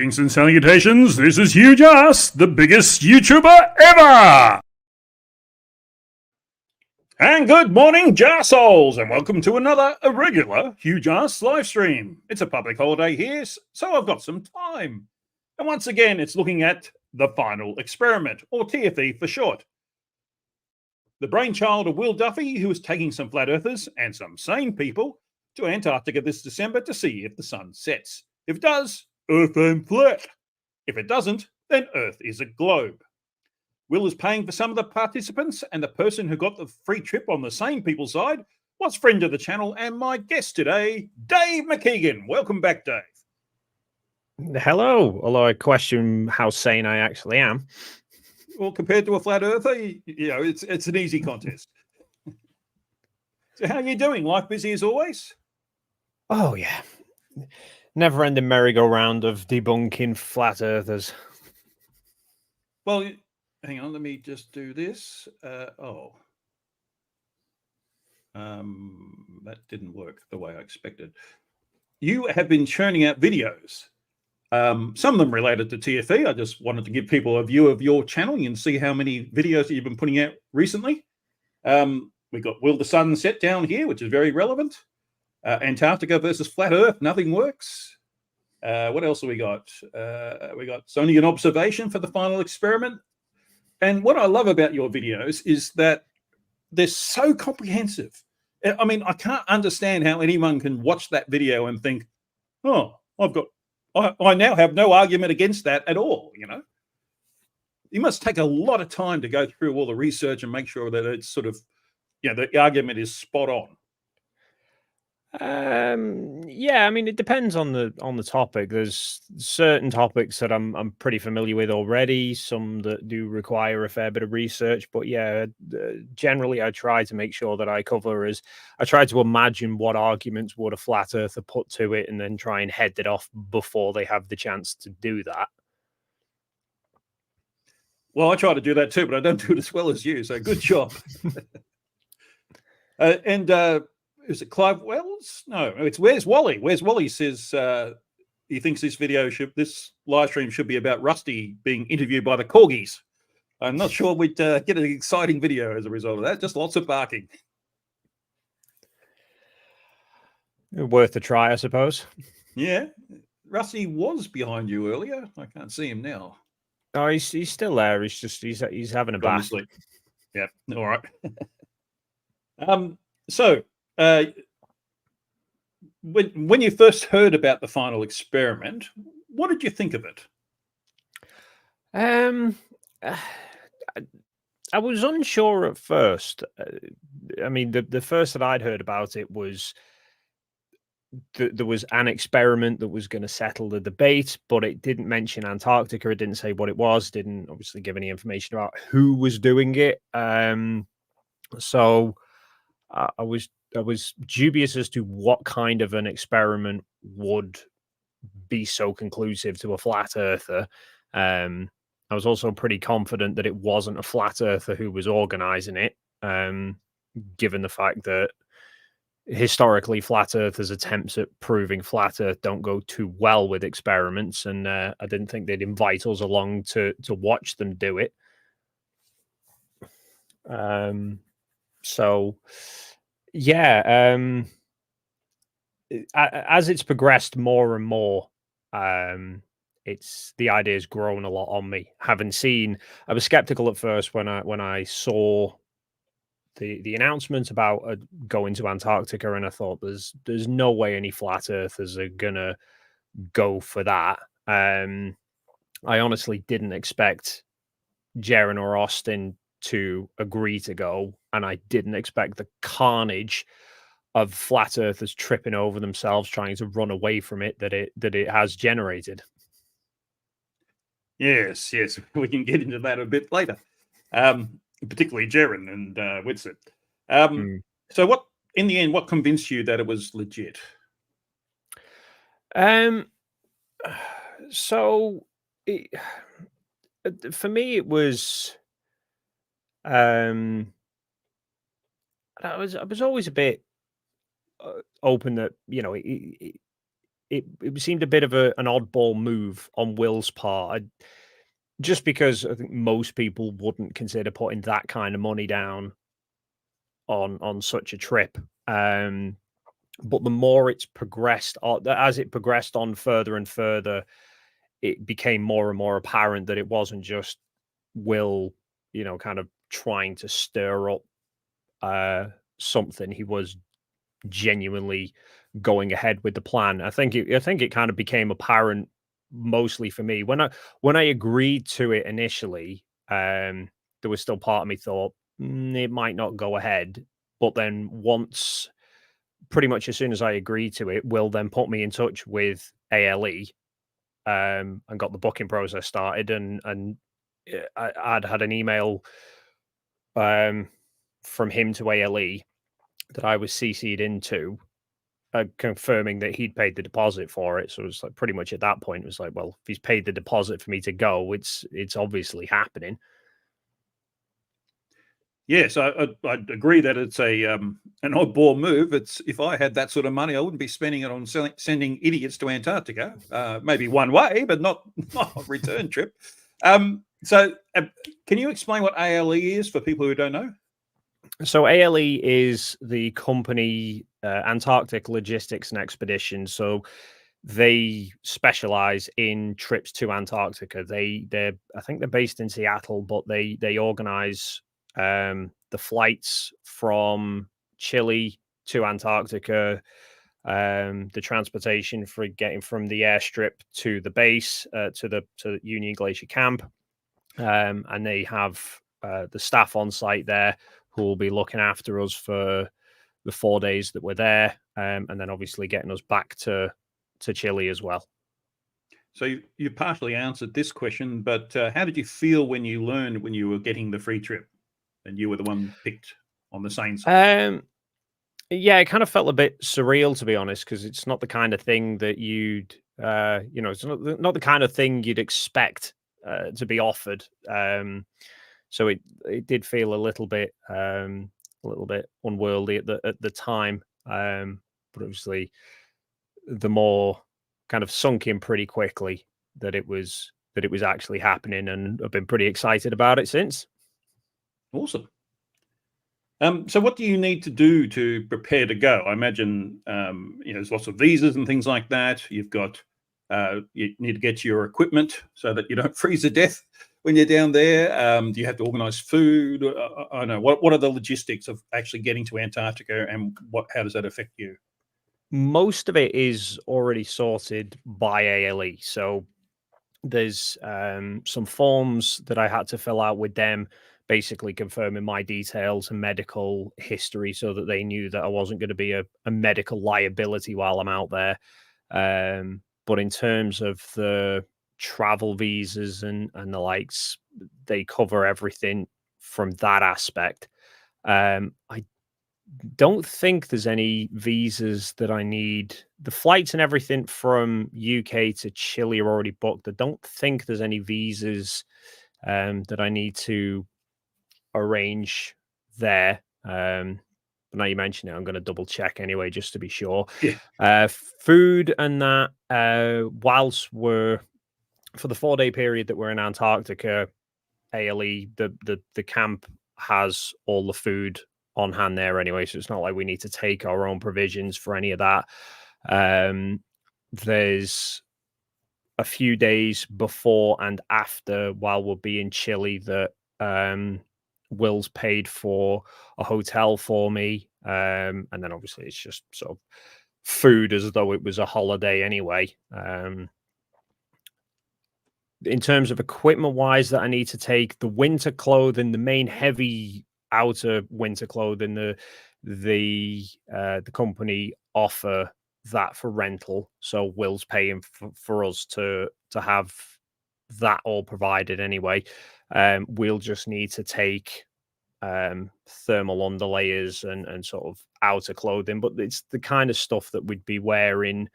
Greetings and salutations, this is Huge Ass, the biggest YouTuber ever! And good morning, Jarsouls, and welcome to another irregular Huge Ass livestream. It's a public holiday here, so I've got some time. And once again, it's looking at the final experiment, or TFE for short. The brainchild of Will Duffy, who is taking some flat earthers and some sane people to Antarctica this December to see if the sun sets. If it does, Earth ain't flat. If it doesn't, then Earth is a globe. Will is paying for some of the participants, and the person who got the free trip on the sane people side was friend of the channel and my guest today, Dave McKeegan. Welcome back, Dave. Hello, although I question how sane I actually am. Well, compared to a flat earther, it's an easy contest. So how are you doing? Life busy as always? Oh, yeah. Never-ending merry-go-round of debunking flat earthers. Well, hang on, let me just do this. That didn't work the way I expected. You have been churning out videos. Some of them related to TFE. I just wanted to give people a view of your channel and see how many videos that you've been putting out recently. We've got Will the Sun Set down here, which is very relevant. Antarctica versus flat Earth, nothing works. What else have we got? We got it's only an observation for the final experiment. And what I love about your videos is that they're so comprehensive. I mean, I can't understand how anyone can watch that video and think, oh, I now have no argument against that at all, you know? You must take a lot of time to go through all the research and make sure that it's sort of, the argument is spot on. Yeah, I mean, it depends on the topic. There's certain topics that I'm pretty familiar with already, some that do require a fair bit of research, but yeah, generally I try to make sure that I try to imagine what arguments would a flat earther put to it and then try and head it off before they have the chance to do that. Well, I try to do that too, but I don't do it as well as you, so good job. Is it Clive Wells? No, it's Where's Wally? Where's Wally says he thinks this live stream should be about Rusty being interviewed by the corgis. I'm not sure we'd get an exciting video as a result of that. Just lots of barking. Worth a try, I suppose. Yeah, Rusty was behind you earlier. I can't see him now. Oh, he's still there. He's having a bath. Yeah, all right. So. When you first heard about the final experiment, what did you think of it? I was unsure at first. I mean, the first that I'd heard about it was there was an experiment that was going to settle the debate, but it didn't mention Antarctica. It didn't say what it was. Didn't obviously give any information about who was doing it. So I was dubious as to what kind of an experiment would be so conclusive to a flat earther. I was also pretty confident that it wasn't a flat earther who was organizing it, given the fact that historically flat earthers' attempts at proving flat earth don't go too well with experiments, and I didn't think they'd invite us along to watch them do it. So yeah, as it's progressed more and more, the idea's grown a lot on me. I was skeptical at first when I saw the announcement about going to Antarctica, and I thought there's no way any flat earthers are gonna go for that. I honestly didn't expect Jaren or Austin to agree to go, and I didn't expect the carnage of flat earthers tripping over themselves trying to run away from it that it has generated. Yes, we can get into that a bit later, particularly Jaren and Whitson. So what convinced you that it was legit? So for me, it was I was always a bit open that it seemed a bit of an oddball move on Will's part. Just because I think most people wouldn't consider putting that kind of money down on such a trip. But the more it's progressed, as it progressed on further and further, it became more and more apparent that it wasn't just Will, kind of trying to stir up something. He was genuinely going ahead with the plan. I think it kind of became apparent mostly for me when I agreed to it initially. There was still part of me thought it might not go ahead, but then once, pretty much as soon as I agreed to it, Will then put me in touch with ALE, and got the booking process started, and I'd had an email from him to ALE that I was CC'd into, confirming that he'd paid the deposit for it. So it was like pretty much at that point, it was like, well, if he's paid the deposit for me to go, it's obviously happening. Yes, I'd agree that it's an oddball move. It's, if I had that sort of money, I wouldn't be spending it on sending idiots to Antarctica. Maybe one way, but not a return trip. So, can you explain what ALE is for people who don't know? So ALE is the company, Antarctic Logistics and Expedition. So they specialize in trips to Antarctica. I think they're based in Seattle, but they organize the flights from Chile to Antarctica, the transportation for getting from the airstrip to the base, to the Union Glacier camp, and they have the staff on site there who will be looking after us for the 4 days that we're there, and then obviously getting us back to Chile as well. So you partially answered this question, but how did you feel when you learned when you were getting the free trip and you were the one picked on the same side? Yeah, it kind of felt a bit surreal, to be honest, because it's not the kind of thing that you'd, it's not the kind of thing you'd expect to be offered. So it did feel a little bit unworldly at the time. But obviously, the more kind of sunk in pretty quickly that it was actually happening, and I've been pretty excited about it since. Awesome. So what do you need to do to prepare to go? I imagine there's lots of visas and things like that. You've got you need to get your equipment so that you don't freeze to death when you're down there. Do you have to organize food? I don't know. What are the logistics of actually getting to Antarctica, and how does that affect you? Most of it is already sorted by ALE. So there's some forms that I had to fill out with them, basically confirming my details and medical history so that they knew that I wasn't going to be a medical liability while I'm out there. But in terms of the travel visas and the likes, they cover everything from that aspect. I don't think there's any visas that I need. The flights and everything from UK to Chile are already booked. I don't think there's any visas that I need to arrange there. But now you mention it, I'm going to double check anyway, just to be sure. Yeah. Food and that, whilst we're, for the 4-day period that we're in Antarctica, ALE, the camp has all the food on hand there anyway, so it's not like we need to take our own provisions for any of that. There's a few days before and after, while we'll be in Chile, that Will's paid for a hotel for me, and then obviously it's just sort of food as though it was a holiday anyway. In terms of equipment wise that I need to take, the winter clothing, the main heavy outer winter clothing, the company offer that for rental, so Will's paying for us to have that all provided anyway. We'll just need to take thermal underlayers and sort of outer clothing, but it's the kind of stuff that we'd be wearing,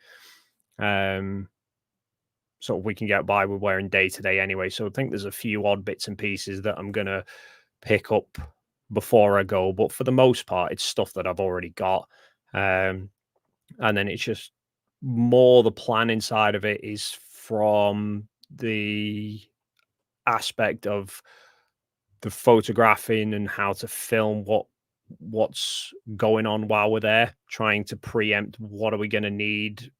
sort of we can get by with wearing day to day anyway. So I think there's a few odd bits and pieces that I'm gonna pick up before I go, but for the most part, it's stuff that I've already got. And then it's just more the planning side of it is from the aspect of the photographing and how to film what's going on while we're there, trying to preempt what are we going to need,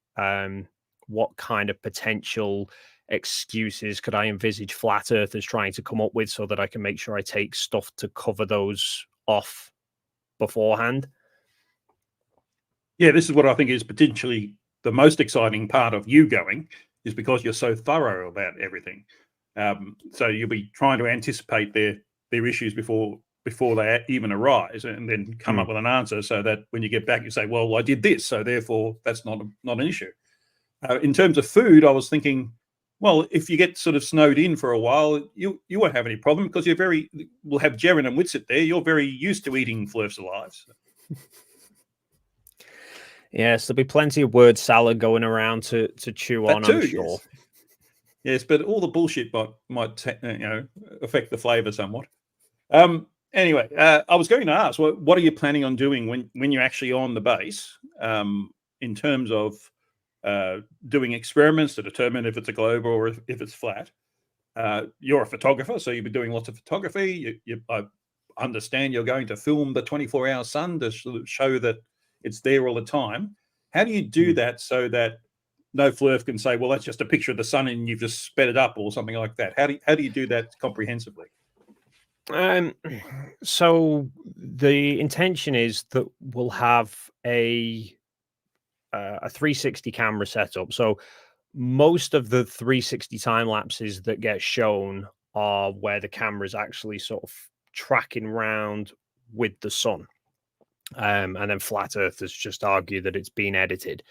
what kind of potential excuses could I envisage flat earthers trying to come up with so that I can make sure I take stuff to cover those off beforehand. Yeah, this is what I think is potentially the most exciting part of you going, is because you're so thorough about everything. So you'll be trying to anticipate their issues before they even arise, and then come up with an answer, so that when you get back, you say, "Well, I did this, so therefore that's not an issue." In terms of food, I was thinking, well, if you get sort of snowed in for a while, you won't have any problem, because we'll have Jaren and Whitsit there. You're very used to eating flurfs alive. Yes, there'll be plenty of word salad going around to chew on, I'm sure. Yes, but all the bullshit might affect the flavour somewhat. Anyway, I was going to ask, what are you planning on doing when you're actually on the base, in terms of doing experiments to determine if it's a globe or if it's flat? You're a photographer, so you'll be doing lots of photography. I understand you're going to film the 24-hour sun to show that it's there all the time. How do you do that so that no flurf can say, well, that's just a picture of the sun and you've just sped it up or something like that? How do you do that comprehensively? So the intention is that we'll have a 360 camera setup. So most of the 360 time lapses that get shown are where the camera is actually sort of tracking round with the sun. And then flat earthers just argue that it's been edited.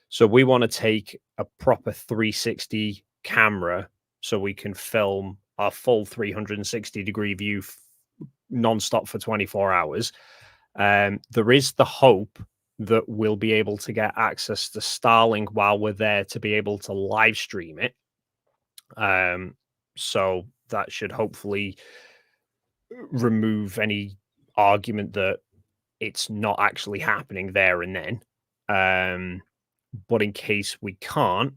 So we want to take a proper 360 camera so we can film our full 360-degree view non-stop for 24 hours. There is the hope that we'll be able to get access to Starlink while we're there to be able to live stream it. So that should hopefully remove any argument that it's not actually happening there and then. But in case we can't,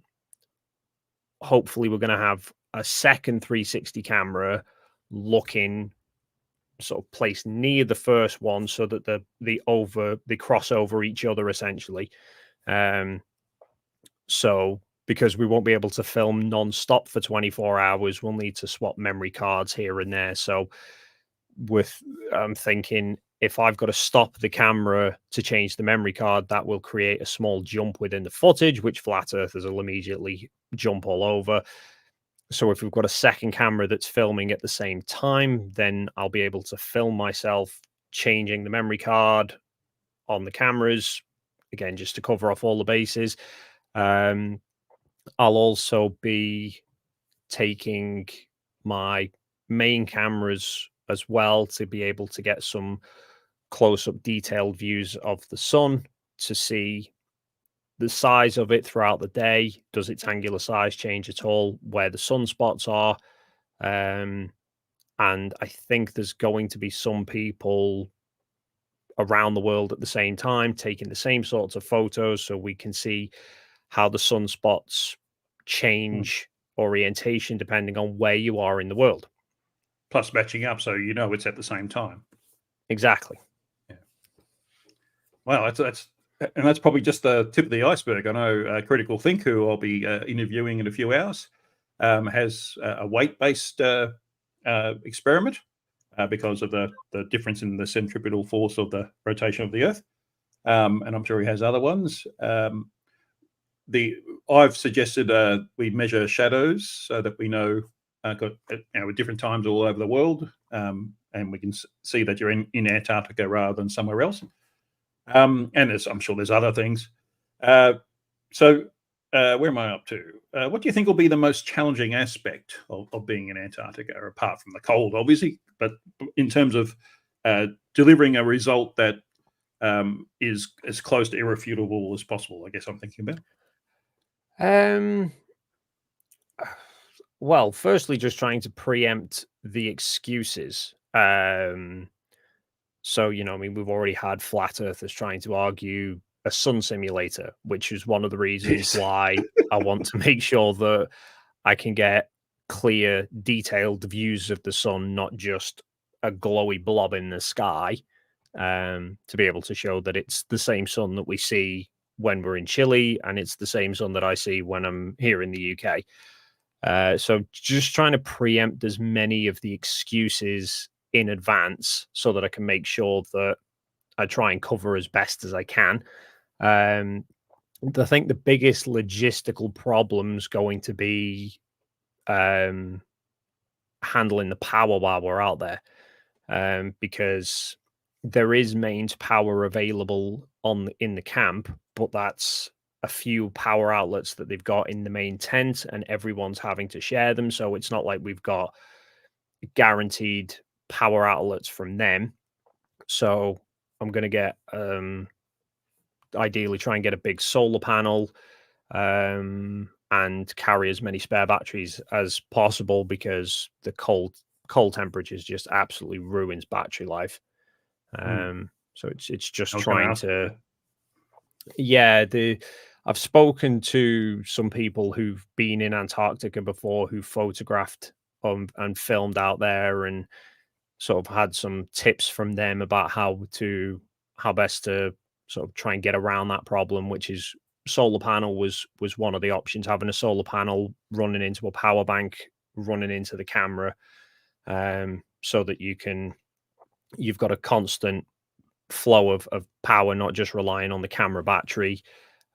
hopefully we're going to have a second 360 camera looking sort of placed near the first one, so that they cross over each other essentially. So because we won't be able to film non-stop for 24 hours, we'll need to swap memory cards here and there. So I'm thinking, if I've got to stop the camera to change the memory card, that will create a small jump within the footage, which flat earthers will immediately jump all over. So if we've got a second camera that's filming at the same time, then I'll be able to film myself changing the memory card on the cameras, again, just to cover off all the bases. I'll also be taking my main cameras as well to be able to get some close-up detailed views of the sun to see the size of it throughout the day. Does its angular size change at all? Where the sunspots are? And I think there's going to be some people around the world at the same time taking the same sorts of photos, so we can see how the sunspots change orientation depending on where you are in the world. Plus matching up, so you know it's at the same time. Exactly. Yeah. Well, that's probably just the tip of the iceberg. I know Critical Think, who I'll be interviewing in a few hours, has a weight-based experiment because of the difference in the centripetal force of the rotation of the Earth, and I'm sure he has other ones. I've suggested we measure shadows so that we know at different times all over the world, and we can see that you're in Antarctica rather than somewhere else. And I'm sure there's other things. So where am I up to? What do you think will be the most challenging aspect of being in Antarctica, apart from the cold, obviously, but in terms of delivering a result that is as close to irrefutable as possible, I guess I'm thinking about? Well, firstly, just trying to preempt the excuses. So, we've already had flat earthers trying to argue a sun simulator, which is one of the reasons why I want to make sure that I can get clear, detailed views of the sun, not just a glowy blob in the sky, to be able to show that it's the same sun that we see when we're in Chile, and it's the same sun that I see when I'm here in the UK. So just trying to preempt as many of the excuses in advance so that I can make sure that I try and cover as best as I can. I think the biggest logistical problem's going to be handling the power while we're out there, because there is mains power available in the camp, but that's a few power outlets that they've got in the main tent, and everyone's having to share them. So it's not like we've got guaranteed power outlets from them. So I'm going to get ideally try and get a big solar panel, and carry as many spare batteries as possible, because the cold temperatures just absolutely ruins battery life. So it's just trying to, I've spoken to some people who've been in Antarctica before, who photographed and filmed out there, and sort of had some tips from them about how best to sort of try and get around that problem, which is solar panel was one of the options, having a solar panel running into a power bank, running into the camera, so that you've got a constant flow of power, not just relying on the camera battery.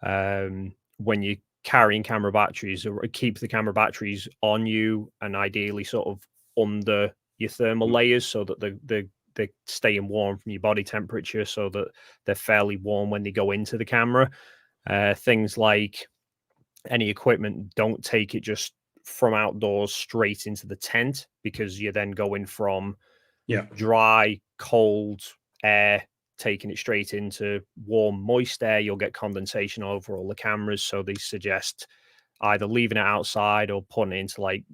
When you're carrying camera batteries, or keep the camera batteries on you, and ideally sort of under your thermal layers, so that they're staying warm from your body temperature, so that they're fairly warm when they go into the camera. Things like any equipment, don't take it just from outdoors straight into the tent, because you're then going from dry, cold air, taking it straight into warm, moist air. You'll get condensation over all the cameras. So they suggest either leaving it outside or putting it into like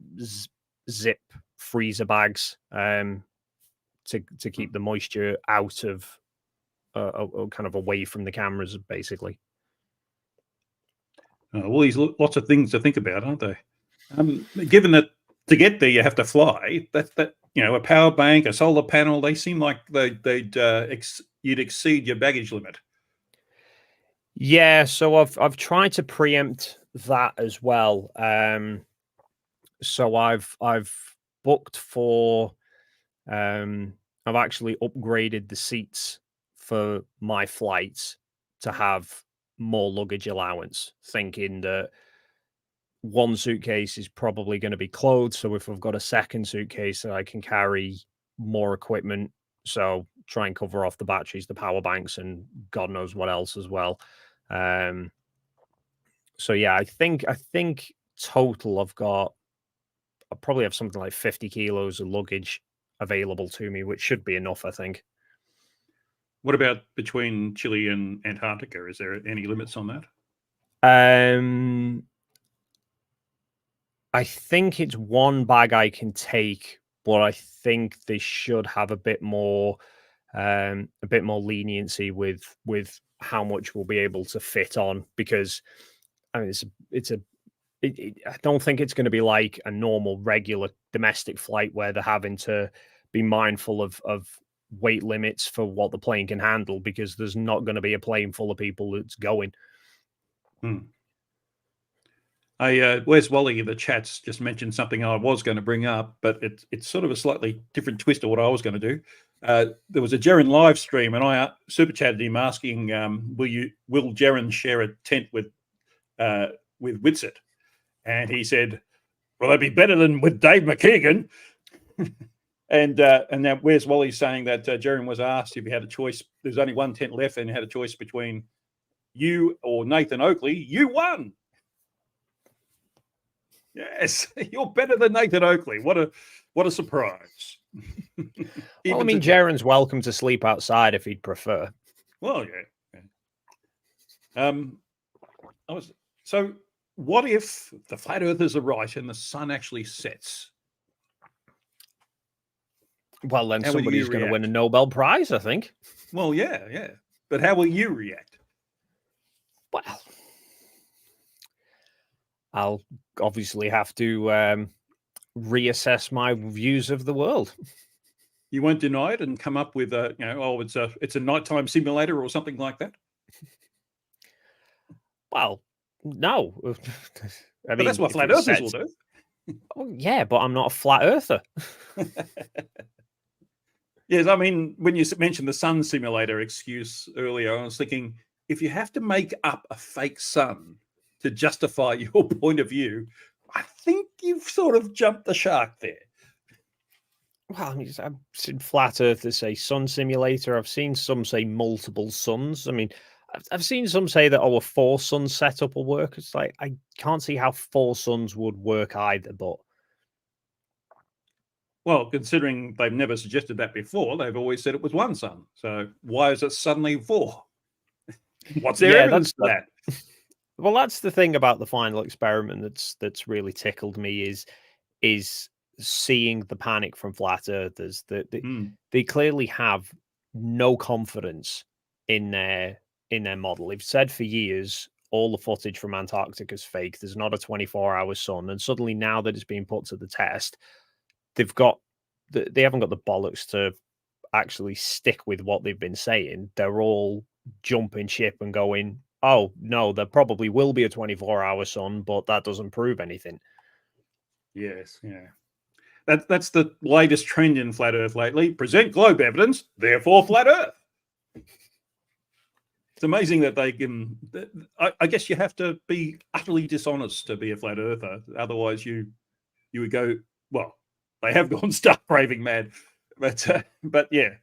zip freezer bags, to keep the moisture out of kind of away from the cameras, basically. Well, these lots of things to think about, aren't they? Given that to get there you have to fly, that a power bank, a solar panel, they seem like you'd exceed your baggage limit. Yeah, so I've tried to preempt that as well. So I've booked for, I've actually upgraded the seats for my flights to have more luggage allowance, thinking that one suitcase is probably going to be clothes. So if I've got a second suitcase, I can carry more equipment. So try and cover off the batteries, the power banks, and God knows what else as well. So yeah, I think total I probably have something like 50 kilos of luggage available to me, which should be enough, I think. What about between Chile and Antarctica? Is there any limits on that? I think it's one bag I can take, but I think they should have a bit more leniency with how much we'll be able to fit on, because I mean I don't think it's going to be like a normal regular domestic flight where they're having to be mindful of weight limits for what the plane can handle, because there's not going to be a plane full of people that's going. Where's Wally in the chats just mentioned something I was going to bring up, but it's sort of a slightly different twist of what I was going to do. There was a Jeren live stream, and I super chatted him asking, will Jeren share a tent with Whitsett? And he said, well, that'd be better than with Dave McKeegan. And now Where's Wally saying that Jeren was asked if he had a choice. There's only one tent left, and he had a choice between you or Nathan Oakley. You won. Yes, you're better than Nathan Oakley. What a surprise. Well, I mean, Jaren's welcome to sleep outside if he'd prefer. Well, yeah. So what if the flat earthers are right and the sun actually sets? Well, then somebody's going to win a Nobel Prize, I think. Well, yeah. But how will you react? Well, I'll obviously have to reassess my views of the world. You won't deny it and come up with it's a nighttime simulator or something like that. Well, no. I But that's mean, what if flat it earthers will sets, do. oh, yeah, but I'm not a flat earther. Yes, I mean, when you mentioned the sun simulator excuse earlier, I was thinking if you have to make up a fake sun to justify your point of view, I think you've sort of jumped the shark there. Well, I mean, I've seen flat earthers say sun simulator. I've seen some say multiple suns. I mean, I've seen some say that, a 4-sun setup will work. It's like, I can't see how 4 suns would work either, but Well, considering they've never suggested that before, they've always said it was one sun. So why is it suddenly 4? What's their yeah, evidence for that? well, that's the thing about the final experiment that's really tickled me is seeing the panic from flat earthers that they clearly have no confidence in their model. They've said for years all the footage from Antarctica is fake. There's not a 24-hour sun, and suddenly now that it's being put to the test, they haven't got the bollocks to actually stick with what they've been saying. They're all jumping ship and going, oh no, there probably will be a 24-hour sun, but that doesn't prove anything. Yes, yeah. That's the latest trend in flat Earth lately. Present globe evidence, therefore flat Earth. It's amazing that they can. I guess you have to be utterly dishonest to be a flat earther. Otherwise, you would go. Well, they have gone stark raving mad, but yeah.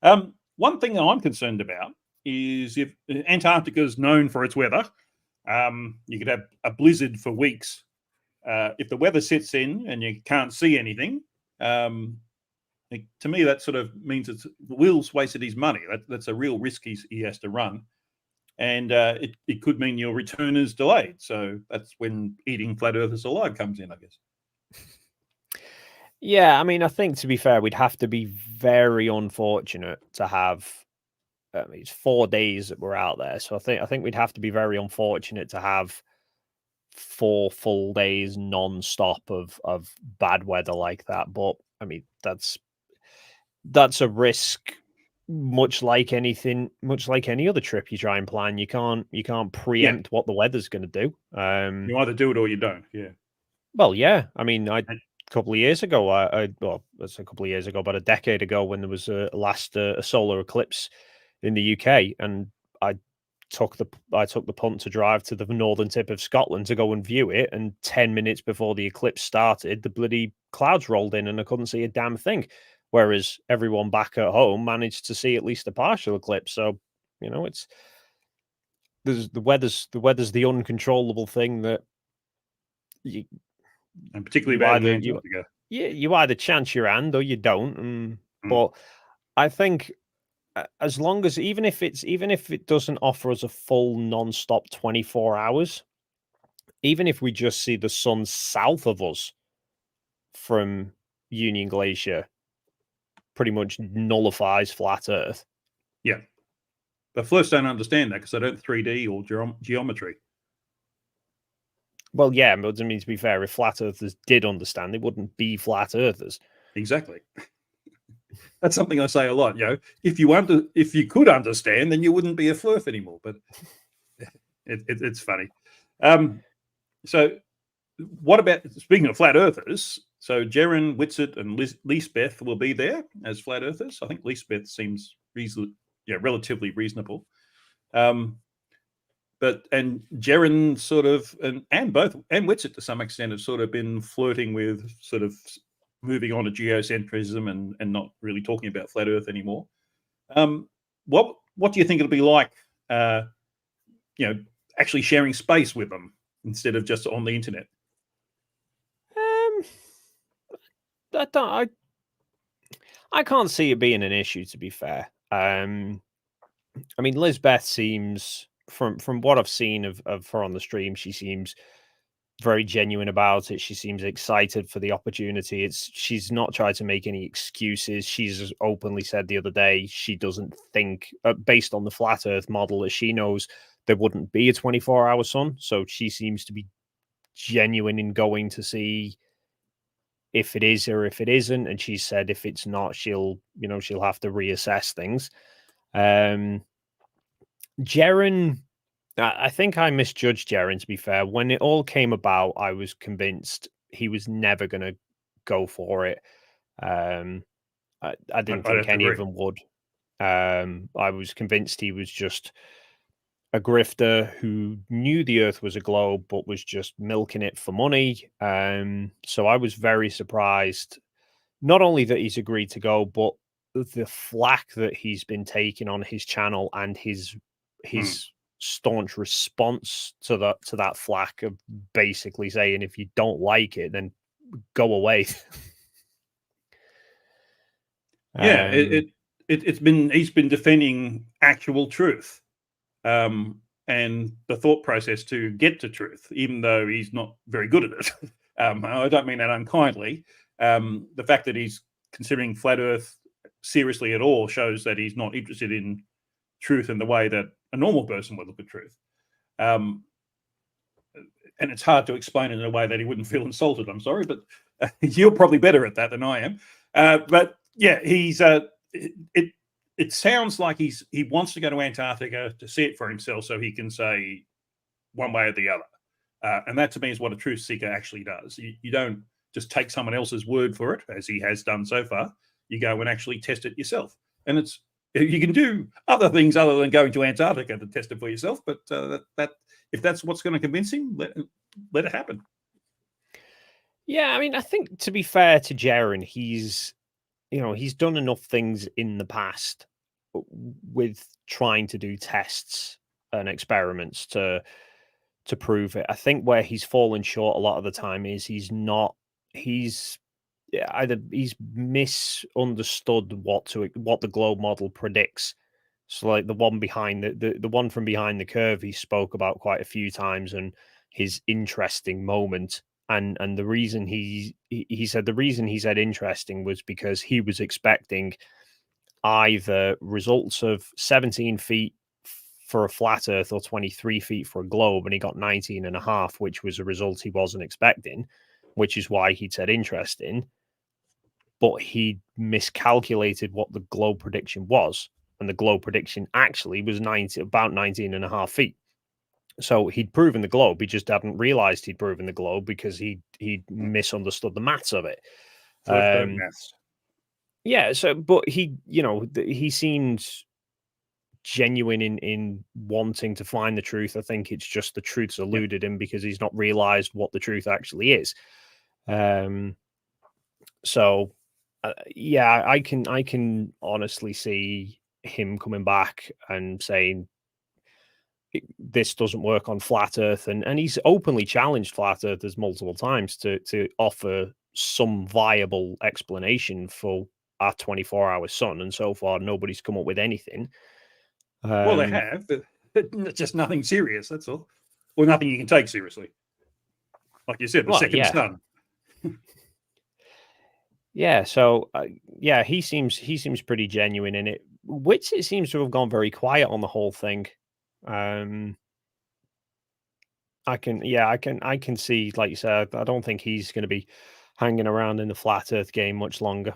One thing that I'm concerned about is if Antarctica is known for its weather, you could have a blizzard for weeks. If the weather sets in and you can't see anything, to me that sort of means Will's wasted his money. That's a real risk he has to run, and it could mean your return is delayed. So that's when eating flat earthers alive comes in, I guess. Yeah, I mean, I think to be fair, we'd have to be very unfortunate to have. I mean, it's 4 days that we're out there, so I think we'd have to be very unfortunate to have 4 full days non-stop of bad weather like that. But I mean, that's a risk, much like anything, much like any other trip you try and plan. You can't preempt what the weather's going to do. You either do it or you don't. Yeah. Well, yeah. I mean, a couple of years ago, well, it's a couple of years ago, but a decade ago, when there was a solar eclipse in the UK, and I took the punt to drive to the northern tip of Scotland to go and view it, and 10 minutes before the eclipse started, the bloody clouds rolled in and I couldn't see a damn thing. Whereas everyone back at home managed to see at least a partial eclipse. So, it's the weather's the uncontrollable thing that and particularly bad in Antarctica. You either chance your hand or you don't. But I think as long as even if it doesn't offer us a full non-stop 24 hours, even if we just see the sun south of us from Union Glacier, pretty much nullifies flat Earth. Yeah, but Flirts don't understand that because they don't 3D or geometry. Well, yeah, but I mean, to be fair, if flat earthers did understand, they wouldn't be flat earthers. Exactly. That's something I say a lot. If you could understand, then you wouldn't be a Flirth anymore. But it's funny. So, what about, speaking of flat earthers? So Jeren, Whitsett, and Lisbeth will be there as flat earthers. I think Lisbeth seems relatively reasonable. But Jeren sort of and Whitsett to some extent have sort of been flirting with sort of moving on to geocentrism and not really talking about flat Earth anymore. What do you think it'll be like? Actually sharing space with them instead of just on the internet. I can't see it being an issue, to be fair. I mean, Lisbeth seems, from what I've seen of her on the stream, she seems very genuine about it. She seems excited for the opportunity. She's not tried to make any excuses. She's openly said the other day she doesn't think, based on the flat Earth model, that she knows there wouldn't be a 24-hour sun. So she seems to be genuine in going to see if it is or if it isn't. And she said if it's not, she'll have to reassess things. Jaren, I think I misjudged Jaren, to be fair. When it all came about, I was convinced he was never going to go for it. I didn't think any of them would. I was convinced he was just a grifter who knew the Earth was a globe, but was just milking it for money. So I was very surprised, not only that he's agreed to go, but the flack that he's been taking on his channel and his staunch response to that flack of basically saying, if you don't like it, then go away. Yeah, he's been defending actual truth, and the thought process to get to truth, even though he's not very good at it. I don't mean that unkindly. The fact that he's considering flat Earth seriously at all shows that he's not interested in truth in the way that a normal person would look at truth. And it's hard to explain it in a way that he wouldn't feel insulted. I'm sorry, but you're probably better at that than I am. But yeah, he's it sounds like he wants to go to Antarctica to see it for himself, so he can say one way or the other. And that to me is what a truth seeker actually does. You don't just take someone else's word for it, as he has done so far. You go and actually test it yourself. And you can do other things other than going to Antarctica to test it for yourself. But that if that's what's going to convince him, let it happen. Yeah, I mean, I think to be fair to Jaren, he's done enough things in the past with trying to do tests and experiments to prove it. I think where he's fallen short a lot of the time is he's misunderstood what the globe model predicts. So like the one behind the one from behind the curve he spoke about quite a few times, and his interesting moment. And the reason he said the reason he said interesting was because he was expecting either results of 17 feet for a flat Earth or 23 feet for a globe, and he got 19 and a half, which was a result he wasn't expecting, which is why he said interesting. But he miscalculated what the globe prediction was, and the globe prediction actually was about 19 and a half feet. So he'd proven the globe. He just hadn't realized he'd proven the globe because he'd misunderstood the maths of it. Maths. Yeah. So, but he seems genuine in wanting to find the truth. I think it's just the truth's eluded him because he's not realized what the truth actually is. So, yeah, I can honestly see him coming back and saying, this doesn't work on flat Earth, and he's openly challenged flat earthers multiple times to offer some viable explanation for our 24-hour sun, and so far nobody's come up with anything. Well, they have, but just nothing serious. That's all, or nothing you can take seriously. Like you said, the second sun. Yeah, so yeah, he seems pretty genuine in it. Which it seems to have gone very quiet on the whole thing. I can see, like you said, I don't think he's going to be hanging around in the flat Earth game much longer.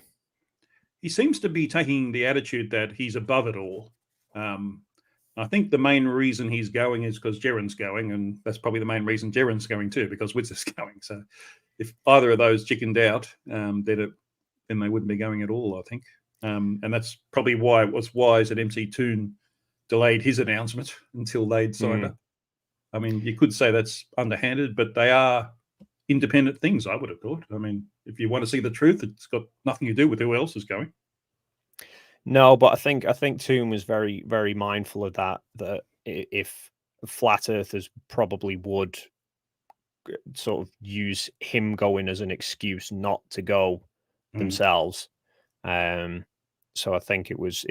He seems to be taking the attitude that he's above it all. I think the main reason he's going is because Jaren's going, and that's probably the main reason Jaren's going too, because Witz is going. So if either of those chickened out, then they wouldn't be going at all, I think. And that's probably why it was wise that MC Toon delayed his announcement until they'd signed up. I mean, you could say that's underhanded, but they are independent things, I would have thought. I mean, if you want to see the truth, it's got nothing to do with who else is going. No, but I think Toon was very, very mindful of that if flat earthers probably would sort of use him going as an excuse not to go themselves. So I think it was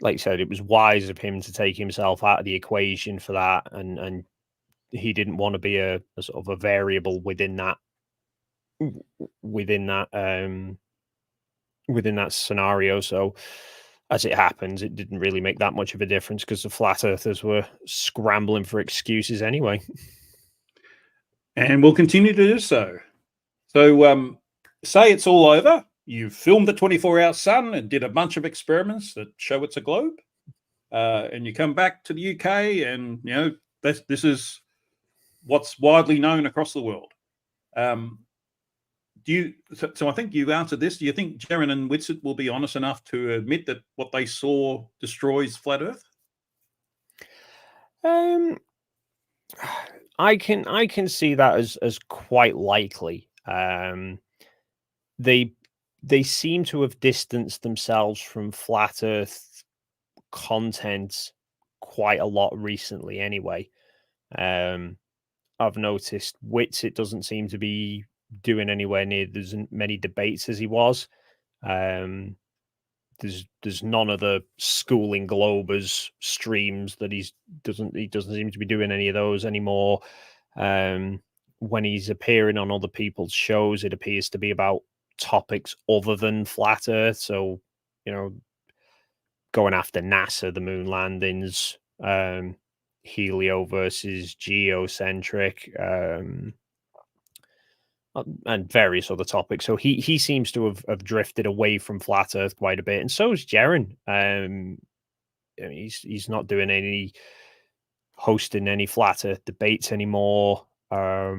like you said, it was wise of him to take himself out of the equation for that, and he didn't want to be a sort of a variable within that scenario. So as it happens, it didn't really make that much of a difference because the flat earthers were scrambling for excuses anyway. And will continue to do so. So say it's all over. You've filmed the 24-hour sun and did a bunch of experiments that show it's a globe. And you come back to the UK and, this is what's widely known across the world. So I think you've answered this. Do you think Jaron and Whitsett will be honest enough to admit that what they saw destroys flat Earth? I can see that as quite likely. They seem to have distanced themselves from flat Earth content quite a lot recently. Anyway, I've noticed Whitsett doesn't seem to be doing anywhere near as many debates as he was. There's none of the schooling Globers streams that he doesn't seem to be doing any of those anymore. When he's appearing on other people's shows, it appears to be about topics other than flat Earth. So, going after NASA, the moon landings, helio versus geocentric, and various other topics. So he seems to have drifted away from flat Earth quite a bit, and so is Jaron. He's not doing any hosting any flat Earth debates anymore. I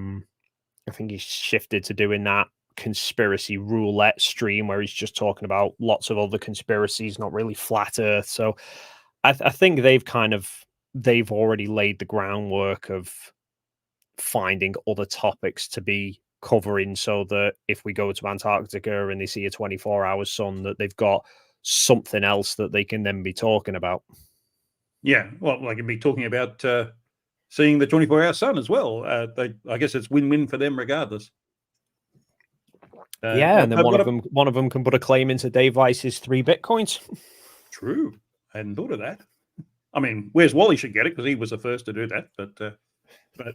think he's shifted to doing that conspiracy roulette stream where he's just talking about lots of other conspiracies, not really flat Earth. So I think they've already laid the groundwork of finding other topics to be covering, so that if we go to Antarctica and they see a 24-hour sun, that they've got something else that they can then be talking about. Yeah, well, they can be talking about seeing the 24-hour sun as well. I guess it's win-win for them regardless. And then one of them can put a claim into Dave Weiss's 3 Bitcoins. True. I hadn't thought of that. I mean, Where's Wally should get it because he was the first to do that. But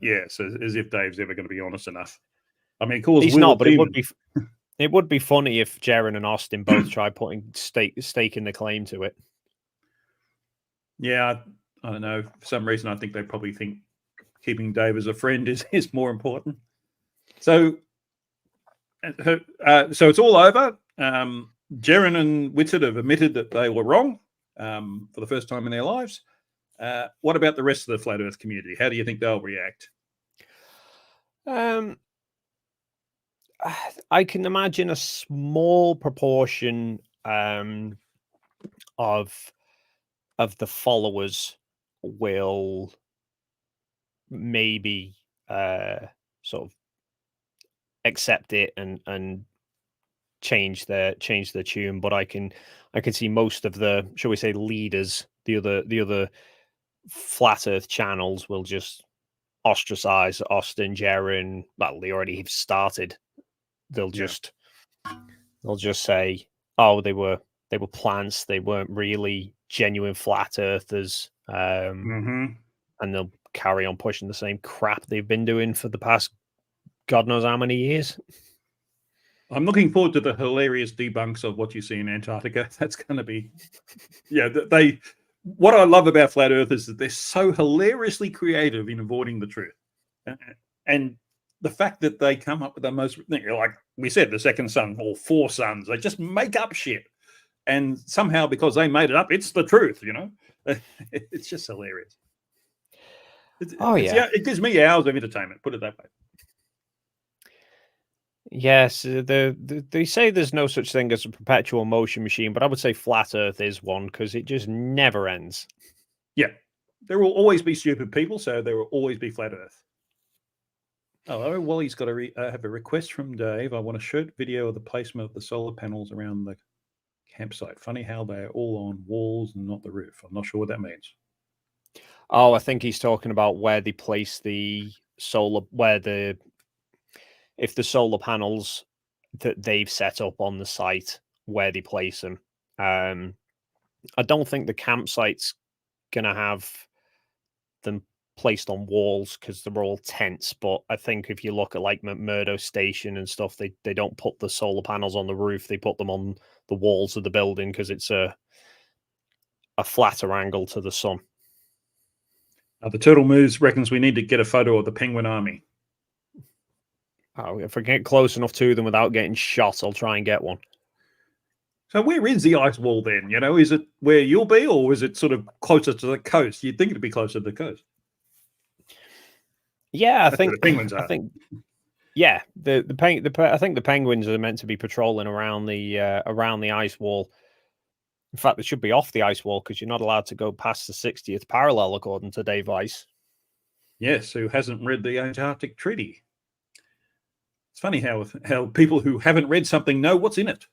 yes, as if Dave's ever going to be honest enough. I mean, of course, he's not, but it would be funny if Jaron and Austin both try putting stake in the claim to it. Yeah, I don't know. For some reason, I think they probably think keeping Dave as a friend is more important. So it's all over. Jaron and Whitsett have admitted that they were wrong for the first time in their lives. What about the rest of the flat Earth community? How do you think they'll react? I can imagine a small proportion of the followers will maybe sort of accept it and change their tune, but I can see most of the, shall we say, leaders, the other flat Earth channels will just ostracize Austin, Jaron. Well, they already have started. They'll just say, oh, they were plants, they weren't really genuine flat earthers, and they'll carry on pushing the same crap they've been doing for the past God knows how many years. I'm looking forward to the hilarious debunks of what you see in Antarctica. That's going to be, what I love about flat Earth is that they're so hilariously creative in avoiding the truth. And the fact that they come up with the most, like we said, the second sun or 4 suns, they just make up shit. And somehow, because they made it up, it's the truth, It's just hilarious. It gives me hours of entertainment, put it that way. Yes, they say there's no such thing as a perpetual motion machine, but I would say flat Earth is one because it just never ends. Yeah, there will always be stupid people, so there will always be flat Earth. Oh, Wally's got have a request from Dave. I want a short video of the placement of the solar panels around the campsite. Funny how they are all on walls and not the roof. I'm not sure what that means. Oh, I think he's talking about where they place the solar, if the solar panels that they've set up on the site, where they place them. I don't think the campsite's going to have them placed on walls because they're all tents. But I think if you look at like McMurdo Station and stuff, they don't put the solar panels on the roof. They put them on the walls of the building because it's a a flatter angle to the sun. The Turtle Moose reckons we need to get a photo of the penguin army. Oh, if I get close enough to them without getting shot, I'll try and get one. So where is the ice wall then? You know, is it where you'll be, or is it sort of closer to the coast? You'd think it'd be closer to the coast. Yeah, That's where the penguins are. I think. Yeah, I think the penguins are meant to be patrolling around the ice wall. In fact, they should be off the ice wall because you're not allowed to go past the 60th parallel, according to Dave Weiss. Yes, who hasn't read the Antarctic Treaty? It's funny how people who haven't read something know what's in it.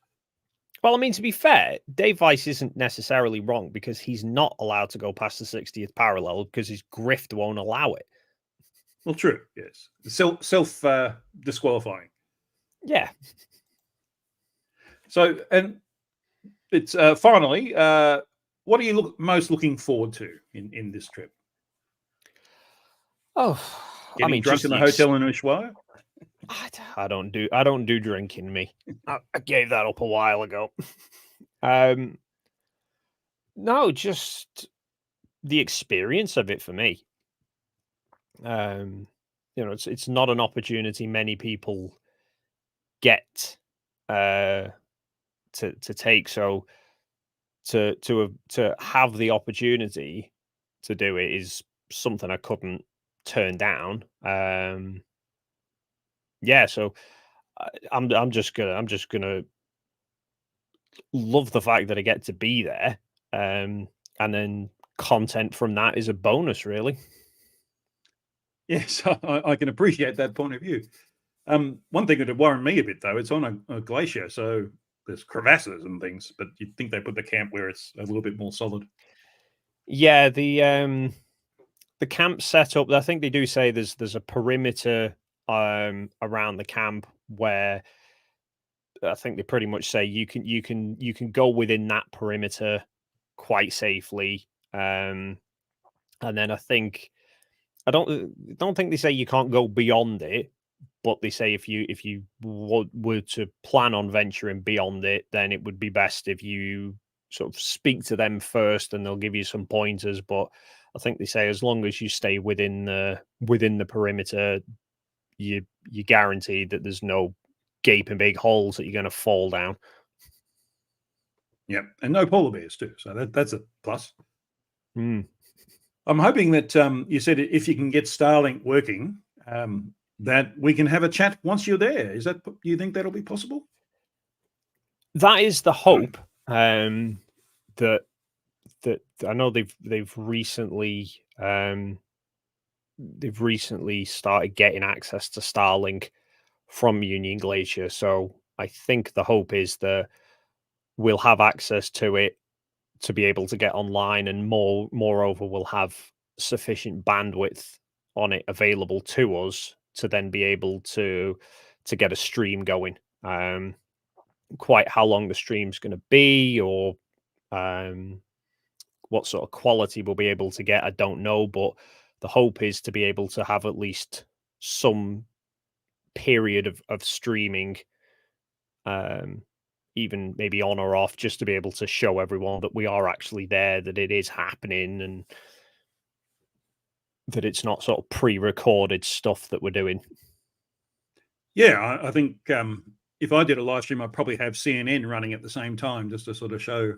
Well, I mean, to be fair, Dave Weiss isn't necessarily wrong because he's not allowed to go past the 60th parallel because his grift won't allow it. Well, true, yes. Self disqualifying. Yeah. So, and it's finally, what are you most looking forward to in this trip? Oh, Getting drunk in the hotel in Ushuaia? I don't do drinking, me. I gave that up a while ago. No, just the experience of it for me. It's not an opportunity many people get to take. So to have the opportunity to do it is something I couldn't turn down. Yeah, so I'm just gonna love the fact that I get to be there, and then content from that is a bonus, really. Yes, I can appreciate that point of view. One thing that would worry me a bit, though, it's on a glacier, so there's crevasses and things, but you'd think they put the camp where it's a little bit more solid. Yeah, the camp setup, I think they do say there's a perimeter around the camp where I think they pretty much say you can go within that perimeter quite safely. And then I don't think they say you can't go beyond it, but they say if you were to plan on venturing beyond it, then it would be best if you sort of speak to them first, and they'll give you some pointers. But I think they say as long as you stay within the perimeter, you guaranteed that there's no gaping big holes that you're going to fall down. Yeah, and no polar bears too, so that's a plus. Mm. I'm hoping that you said if you can get Starlink working, that we can have a chat once you're there. Is that, you think that'll be possible? That is the hope. That I know they've recently started getting access to Starlink from Union Glacier. So I think the hope is that we'll have access to it to be able to get online, and moreover, we'll have sufficient bandwidth on it available to us to then be able to get a stream going. Quite how long the stream's going to be, or what sort of quality we'll be able to get, I don't know, but the hope is to be able to have at least some period of streaming, even maybe on or off, just to be able to show everyone that we are actually there, that it is happening, and that it's not sort of pre-recorded stuff that we're doing. Yeah, I think if I did a live stream, I'd probably have CNN running at the same time, just to sort of show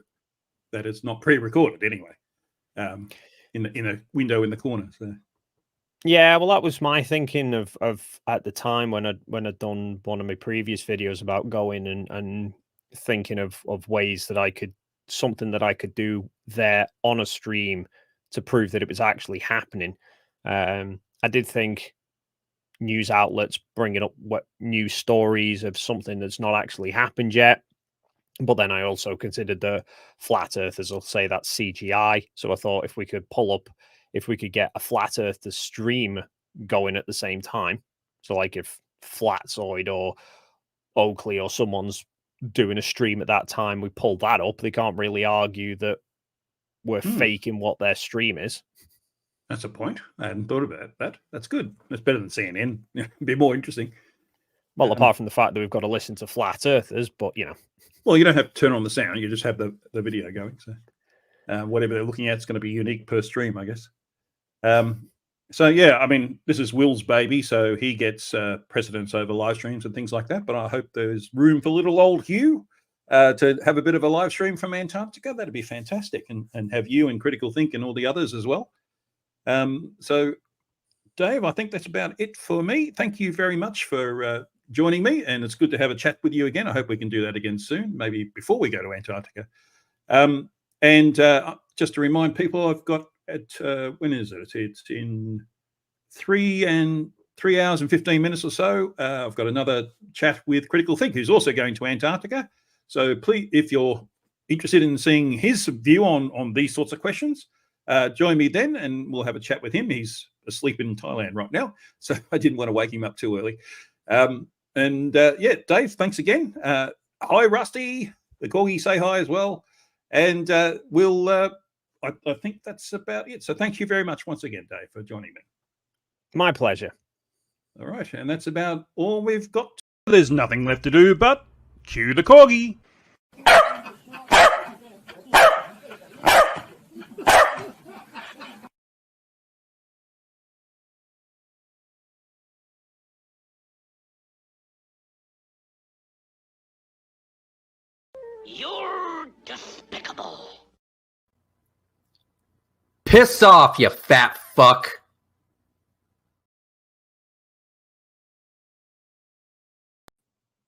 that it's not pre-recorded anyway, in a window in the corner. So. Yeah, well, that was my thinking of at the time when I'd done one of my previous videos about going and thinking of ways that something that I could do there on a stream to prove that it was actually happening. I did think news outlets bringing up news stories of something that's not actually happened yet. But then I also considered the flat earthers will say that's CGI. So I thought if we could get a flat earther stream going at the same time. So like if Flatzoid or Oakley or someone's doing a stream at that time, we pull that up. They can't really argue that we're faking what their stream is. That's a point. I hadn't thought about that. That's good. That's better than CNN. It'd be more interesting. Well, apart from the fact that we've got to listen to flat earthers, but Well, you don't have to turn on the sound. You just have the video going. So, whatever they're looking at is going to be unique per stream, I guess. So yeah, I mean, this is Will's baby, so he gets precedence over live streams and things like that. But I hope there's room for little old Hugh to have a bit of a live stream from Antarctica. That'd be fantastic, and have you and Critical Think and all the others as well. So, Dave, I think that's about it for me. Thank you very much for joining me, and it's good to have a chat with you again. I hope we can do that again soon, maybe before we go to Antarctica. And just to remind people, I've got when is it? It's in 3 hours and 15 minutes or so. I've got another chat with Critical Think, who's also going to Antarctica. So please, if you're interested in seeing his view on these sorts of questions, join me then, and we'll have a chat with him. He's asleep in Thailand right now, so I didn't want to wake him up too early. Yeah, Dave, thanks again. Hi, Rusty. The corgi say hi as well. And I think that's about it. So thank you very much once again, Dave, for joining me. My pleasure. All right. And that's about all we've got. There's nothing left to do but cue the corgi. You're despicable. Piss off, you fat fuck.